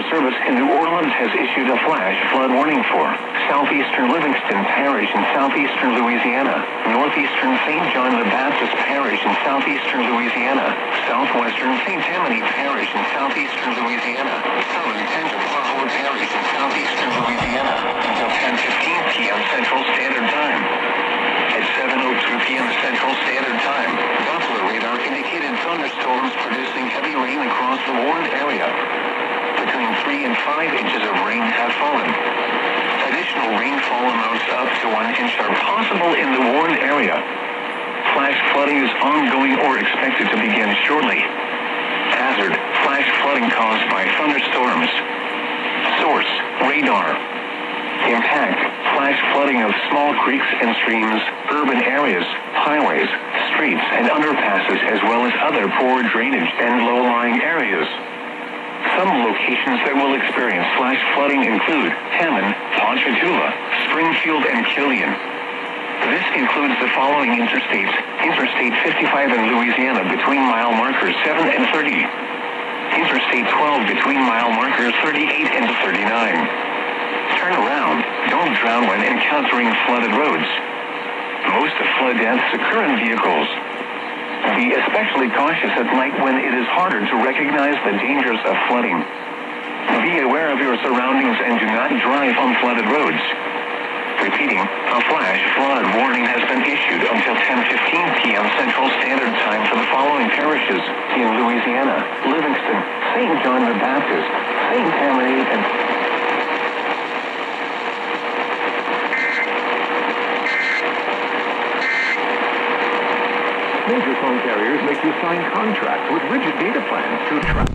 Water Service in New Orleans has issued a flash flood warning for southeastern Livingston Parish in southeastern Louisiana, northeastern St. John the Baptist Parish in southeastern Louisiana, southwestern St. Tammany Parish in southeastern Louisiana, southern Tangiahoa Parish in southeastern Louisiana, until 10:15 p.m. Central Standard Time. At 7:02 p.m. Central Standard Time, Doppler radar indicated thunderstorms producing heavy rain across the warned area. Between 3 and 5 inches of rain have fallen. Additional rainfall amounts up to 1 inch are possible in the warned area. Flash flooding is ongoing or expected to begin shortly. Hazard: flash flooding caused by thunderstorms. Source: radar. Impact: flash flooding of small creeks and streams, urban areas, highways, streets and underpasses, as well as other poor drainage and low-lying areas. Some locations that will experience flash flooding include Tammany, Ponchatoula, Springfield, and Killian. This includes the following interstates: Interstate 55 in Louisiana between mile markers 7 and 30. Interstate 12 between mile markers 38 and 39. Turn around. Don't drown when encountering flooded roads. Most flood deaths occur in vehicles. Be especially cautious at night when it is harder to recognize the dangers of flooding. Be aware of your surroundings and do not drive on flooded roads. Repeating, a flash flood warning has been issued until 10:15 p.m. Central Standard Time for the following parishes in Louisiana: Livingston, St. John the Baptist, St. Tammany, and Major phone carriers make you sign contracts with rigid data plans to attract